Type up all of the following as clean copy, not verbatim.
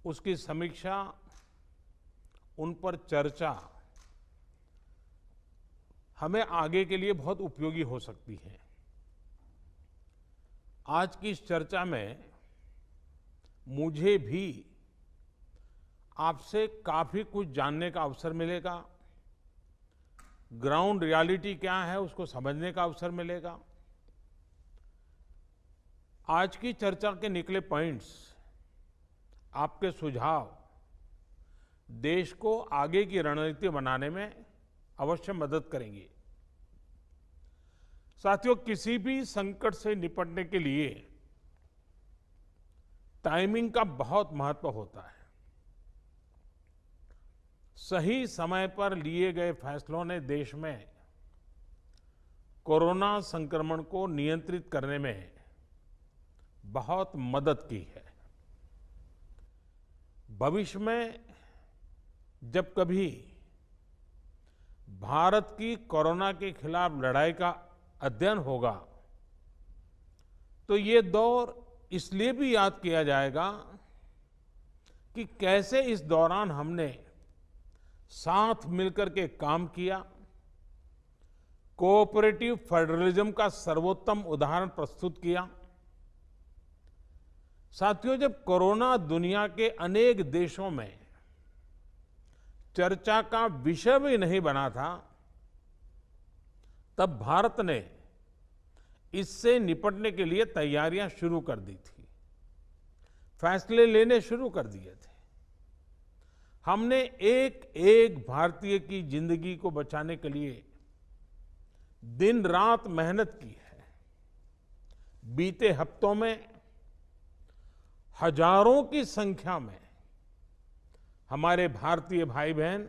उसकी समीक्षा, उन पर चर्चा हमें आगे के लिए बहुत उपयोगी हो सकती है। आज की इस चर्चा में मुझे भी आपसे काफी कुछ जानने का अवसर मिलेगा। ग्राउंड रियलिटी क्या है उसको समझने का अवसर मिलेगा। आज की चर्चा के निकले पॉइंट्स, आपके सुझाव देश को आगे की रणनीति बनाने में अवश्य मदद करेंगे। साथियों, किसी भी संकट से निपटने के लिए टाइमिंग का बहुत महत्व होता है। सही समय पर लिए गए फैसलों ने देश में कोरोना संक्रमण को नियंत्रित करने में बहुत मदद की है। भविष्य में जब कभी भारत की कोरोना के खिलाफ लड़ाई का अध्ययन होगा तो ये दौर इसलिए भी याद किया जाएगा कि कैसे इस दौरान हमने साथ मिलकर के काम किया, कोऑपरेटिव फेडरलिज्म का सर्वोत्तम उदाहरण प्रस्तुत किया। साथियों, जब कोरोना दुनिया के अनेक देशों में चर्चा का विषय भी नहीं बना था, तब भारत ने इससे निपटने के लिए तैयारियां शुरू कर दी थी, फैसले लेने शुरू कर दिए थे। हमने एक एक भारतीय की जिंदगी को बचाने के लिए दिन रात मेहनत की है। बीते हफ्तों में हजारों की संख्या में हमारे भारतीय भाई बहन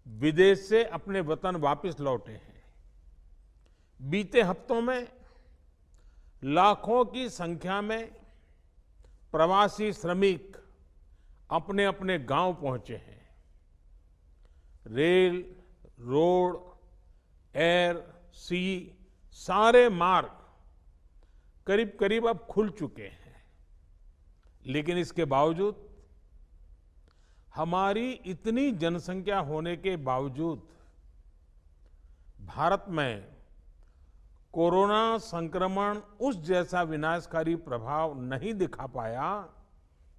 विदेश से अपने वतन वापस लौटे हैं। बीते हफ्तों में लाखों की संख्या में प्रवासी श्रमिक अपने अपने गांव पहुंचे हैं। रेल, रोड, एयर, सी सारे मार्ग करीब करीब अब खुल चुके हैं। लेकिन इसके बावजूद, हमारी इतनी जनसंख्या होने के बावजूद भारत में कोरोना संक्रमण उस जैसा विनाशकारी प्रभाव नहीं दिखा पाया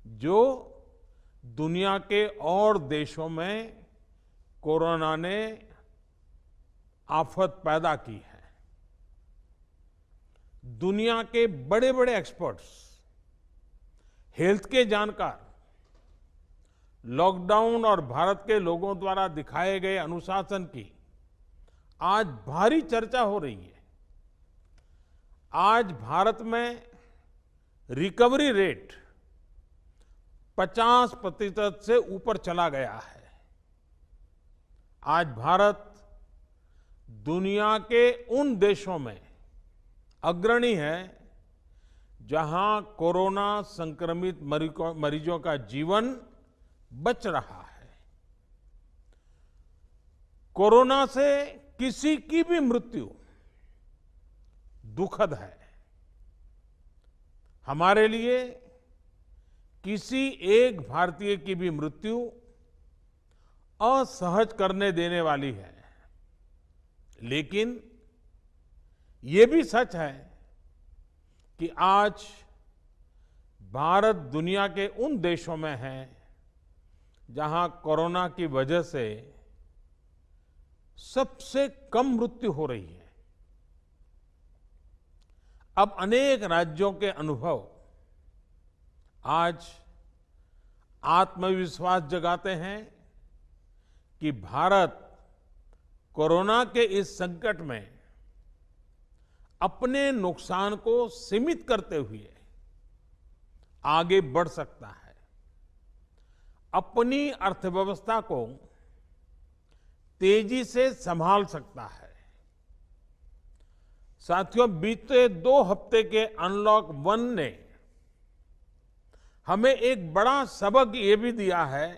जो दुनिया के और देशों में कोरोना ने आफत पैदा की है। दुनिया के बड़े बड़े एक्सपर्ट्स, हेल्थ के जानकार, लॉकडाउन और भारत के लोगों द्वारा दिखाए गए अनुशासन की आज भारी चर्चा हो रही है। आज भारत में रिकवरी रेट 50% से ऊपर चला गया है। आज भारत दुनिया के उन देशों में अग्रणी है जहां कोरोना संक्रमित मरीजों का जीवन बच रहा है। कोरोना से किसी की भी मृत्यु दुखद है। हमारे लिए किसी एक भारतीय की भी मृत्यु असहज करने देने वाली है। लेकिन ये भी सच है कि आज भारत दुनिया के उन देशों में है जहां कोरोना की वजह से सबसे कम मृत्यु हो रही है। अब अनेक राज्यों के अनुभव आज आत्मविश्वास जगाते हैं कि भारत कोरोना के इस संकट में अपने नुकसान को सीमित करते हुए आगे बढ़ सकता है, अपनी अर्थव्यवस्था को तेजी से संभाल सकता है। साथियों, बीते 2 हफ्ते के अनलॉक 1 ने हमें एक बड़ा सबक ये भी दिया है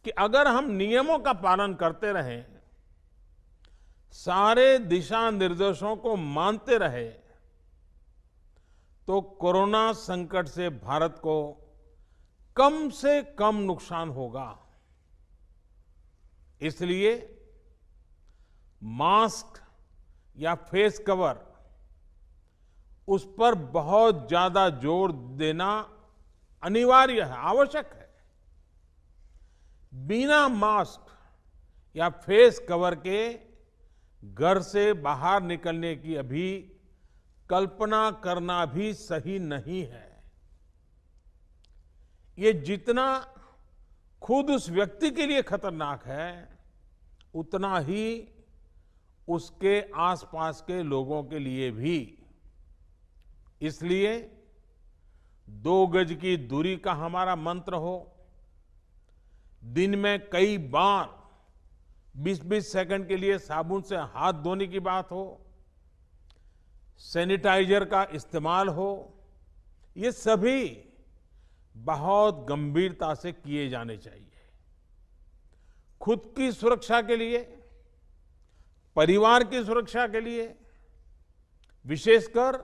कि अगर हम नियमों का पालन करते रहें, सारे दिशा निर्देशों को मानते रहे, तो कोरोना संकट से भारत को कम से कम नुकसान होगा। इसलिए मास्क या फेस कवर, उस पर बहुत ज्यादा जोर देना अनिवार्य है, आवश्यक है। बिना मास्क या फेस कवर के घर से बाहर निकलने की अभी कल्पना करना भी सही नहीं है। ये जितना खुद उस व्यक्ति के लिए खतरनाक है, उतना ही उसके आसपास के लोगों के लिए भी। इसलिए 2 गज की दूरी का हमारा मंत्र हो, दिन में कई बार 20-20 सेकंड के लिए साबुन से हाथ धोने की बात हो, सैनिटाइजर का इस्तेमाल हो, ये सभी बहुत गंभीरता से किए जाने चाहिए। खुद की सुरक्षा के लिए, परिवार की सुरक्षा के लिए, विशेषकर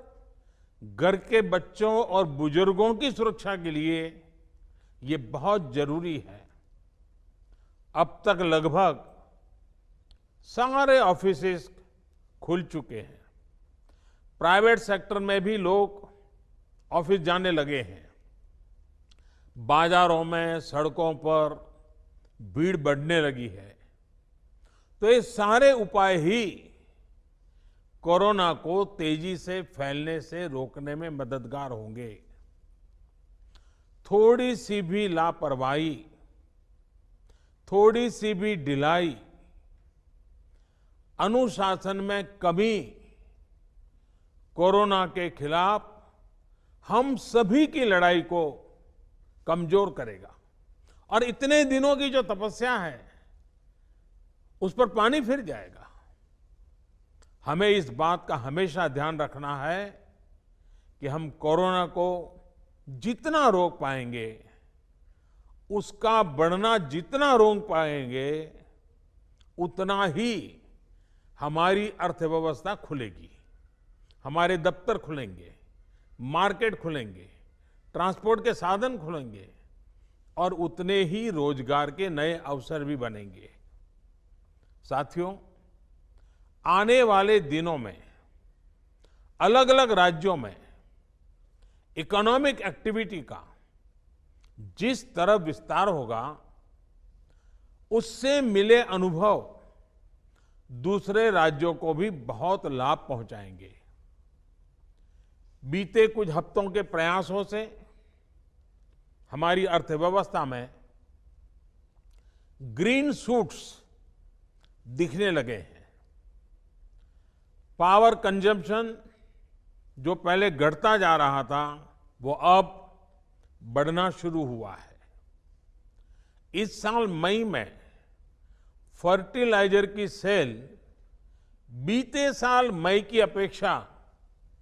घर के बच्चों और बुजुर्गों की सुरक्षा के लिए ये बहुत जरूरी है। अब तक लगभग सारे ऑफिसेस खुल चुके हैं। प्राइवेट सेक्टर में भी लोग ऑफिस जाने लगे हैं। बाजारों में, सड़कों पर भीड़ बढ़ने लगी है। तो ये सारे उपाय ही कोरोना को तेजी से फैलने से रोकने में मददगार होंगे। थोड़ी सी भी लापरवाही, थोड़ी सी भी ढिलाई, अनुशासन में कमी कोरोना के खिलाफ हम सभी की लड़ाई को कमजोर करेगा। और इतने दिनों की जो तपस्या है, उस पर पानी फिर जाएगा। हमें इस बात का हमेशा ध्यान रखना है कि हम कोरोना को जितना रोक पाएंगे, उसका बढ़ना जितना रोक पाएंगे, उतना ही हमारी अर्थव्यवस्था खुलेगी, हमारे दफ्तर खुलेंगे, मार्केट खुलेंगे, ट्रांसपोर्ट के साधन खुलेंगे और उतने ही रोजगार के नए अवसर भी बनेंगे। साथियों, आने वाले दिनों में अलग अलग राज्यों में इकोनॉमिक एक्टिविटी का जिस तरह विस्तार होगा, उससे मिले अनुभव दूसरे राज्यों को भी बहुत लाभ पहुंचाएंगे। बीते कुछ हफ्तों के प्रयासों से हमारी अर्थव्यवस्था में ग्रीन शूट्स दिखने लगे हैं। पावर कंजम्पशन जो पहले घटता जा रहा था, वो अब बढ़ना शुरू हुआ है। इस साल मई में फर्टिलाइजर की सेल बीते साल मई की अपेक्षा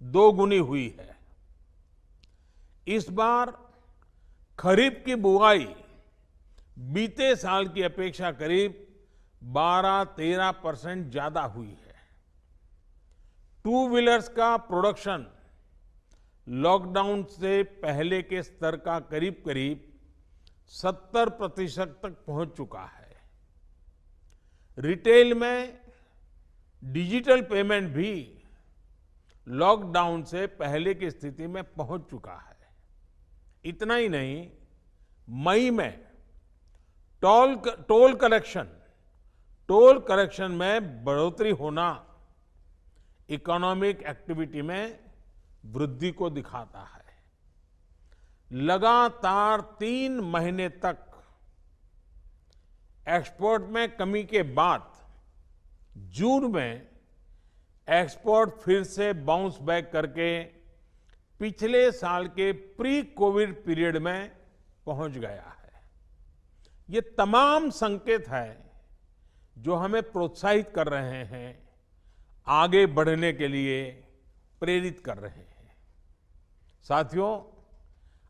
2 गुनी हुई है। इस बार खरीफ की बुआई बीते साल की अपेक्षा करीब 12-13% ज्यादा हुई है। 2 व्हीलर्स का प्रोडक्शन लॉकडाउन से पहले के स्तर का करीब करीब 70% तक पहुंच चुका है। रिटेल में डिजिटल पेमेंट भी लॉकडाउन से पहले की स्थिति में पहुंच चुका है। इतना ही नहीं, मई में टोल कलेक्शन में बढ़ोतरी होना इकोनॉमिक एक्टिविटी में वृद्धि को दिखाता है। लगातार 3 महीने तक एक्सपोर्ट में कमी के बाद जून में एक्सपोर्ट फिर से बाउंस बैक करके पिछले साल के प्री कोविड पीरियड में पहुंच गया है। ये तमाम संकेत है जो हमें प्रोत्साहित कर रहे हैं, आगे बढ़ने के लिए प्रेरित कर रहे हैं। साथियों,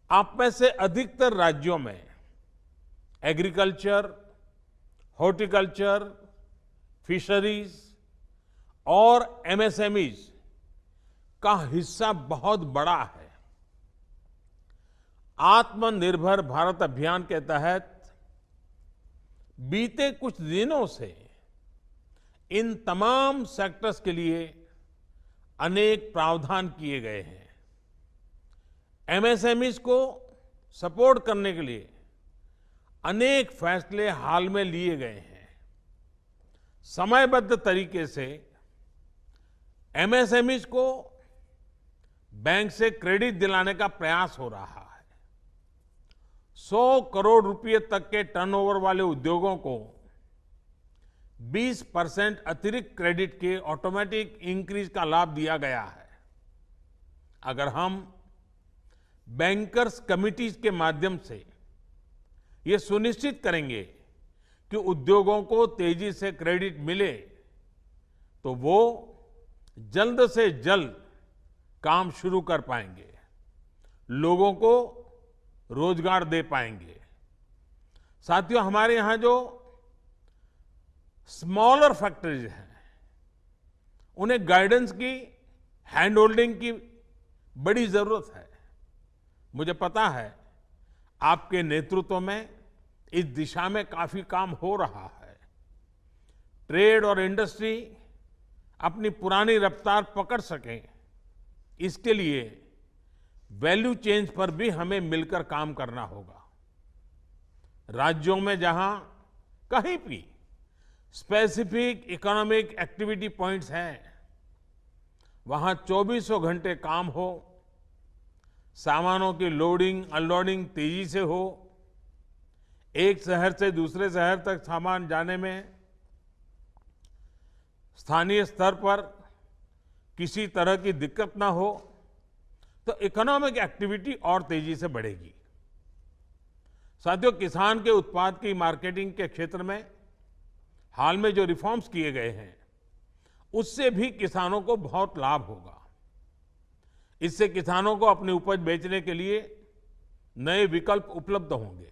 आप में से अधिकतर राज्यों में एग्रीकल्चर, हॉर्टिकल्चर, फिशरीज और एमएसएमईज का हिस्सा बहुत बड़ा है। आत्मनिर्भर भारत अभियान के तहत बीते कुछ दिनों से इन तमाम सेक्टर्स के लिए अनेक प्रावधान किए गए हैं। एमएसएमईज को सपोर्ट करने के लिए अनेक फैसले हाल में लिए गए हैं। समयबद्ध तरीके से एमएसएमईज को बैंक से क्रेडिट दिलाने का प्रयास हो रहा है। 100 करोड़ रुपए तक के टर्नओवर वाले उद्योगों को 20% अतिरिक्त क्रेडिट के ऑटोमेटिक इंक्रीज का लाभ दिया गया है। अगर हम बैंकर्स कमिटीज के माध्यम से ये सुनिश्चित करेंगे कि उद्योगों को तेजी से क्रेडिट मिले तो वो जल्द से जल्द काम शुरू कर पाएंगे, लोगों को रोजगार दे पाएंगे। साथियों, हमारे यहां जो स्मॉलर फैक्ट्रीज हैं, उन्हें गाइडेंस की, हैंड होल्डिंग की बड़ी जरूरत है। मुझे पता है आपके नेतृत्व में इस दिशा में काफी काम हो रहा है। ट्रेड और इंडस्ट्री अपनी पुरानी रफ्तार पकड़ सकें, इसके लिए वैल्यू चेन्स पर भी हमें मिलकर काम करना होगा। राज्यों में जहां कहीं भी स्पेसिफिक इकोनॉमिक एक्टिविटी पॉइंट्स हैं, वहां 24 घंटे काम हो, सामानों की लोडिंग अनलोडिंग तेजी से हो, एक शहर से दूसरे शहर तक सामान जाने में स्थानीय स्तर पर किसी तरह की दिक्कत ना हो, तो इकोनॉमिक एक्टिविटी और तेजी से बढ़ेगी। साथियों, किसान के उत्पाद की मार्केटिंग के क्षेत्र में हाल में जो रिफॉर्म्स किए गए हैं, उससे भी किसानों को बहुत लाभ होगा। इससे किसानों को अपनी उपज बेचने के लिए नए विकल्प उपलब्ध होंगे,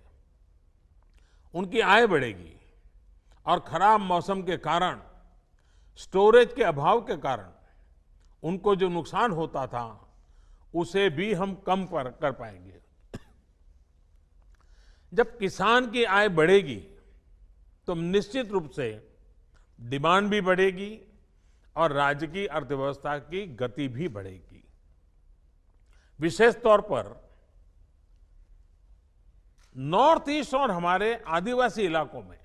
उनकी आय बढ़ेगी और खराब मौसम के कारण, स्टोरेज के अभाव के कारण उनको जो नुकसान होता था, उसे भी हम कम कर पाएंगे। जब किसान की आय बढ़ेगी तो निश्चित रूप से डिमांड भी बढ़ेगी और राज्य की अर्थव्यवस्था की गति भी बढ़ेगी। विशेष तौर पर नॉर्थ ईस्ट और हमारे आदिवासी इलाकों में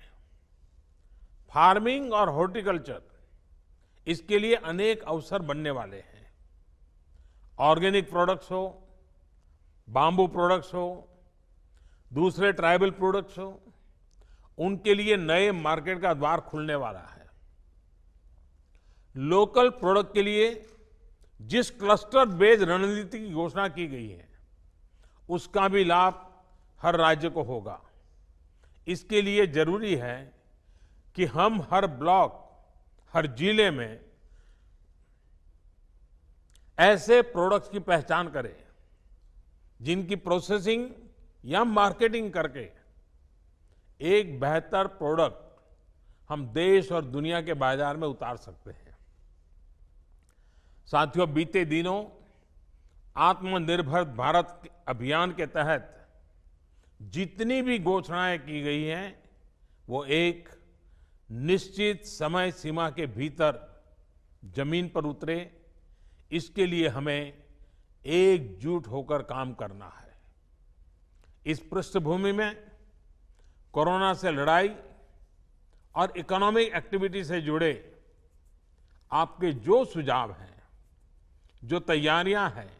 फार्मिंग और हॉर्टिकल्चर, इसके लिए अनेक अवसर बनने वाले हैं। ऑर्गेनिक प्रोडक्ट्स हो, बाम्बू प्रोडक्ट्स हो, दूसरे ट्राइबल प्रोडक्ट्स हो, उनके लिए नए मार्केट का द्वार खुलने वाला है। लोकल प्रोडक्ट के लिए जिस क्लस्टर बेस्ड रणनीति की घोषणा की गई है, उसका भी लाभ हर राज्य को होगा। इसके लिए जरूरी है कि हम हर ब्लॉक, हर जिले में ऐसे प्रोडक्ट्स की पहचान करें जिनकी प्रोसेसिंग या मार्केटिंग करके एक बेहतर प्रोडक्ट हम देश और दुनिया के बाजार में उतार सकते हैं। साथियों, बीते दिनों आत्मनिर्भर भारत अभियान के तहत जितनी भी घोषणाएं की गई हैं, वो एक निश्चित समय सीमा के भीतर जमीन पर उतरे, इसके लिए हमें एकजुट होकर काम करना है। इस पृष्ठभूमि में कोरोना से लड़ाई और इकोनॉमिक एक्टिविटी से जुड़े आपके जो सुझाव हैं, जो तैयारियां हैं,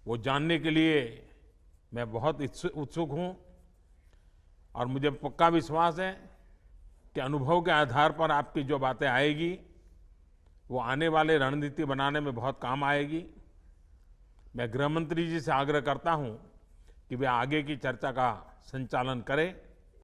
वो जानने के लिए मैं बहुत उत्सुक हूं और मुझे पक्का विश्वास है कि अनुभव के आधार पर आपकी जो बातें आएगी, वो आने वाले रणनीति बनाने में बहुत काम आएगी। मैं गृह मंत्री जी से आग्रह करता हूं कि वे आगे की चर्चा का संचालन करें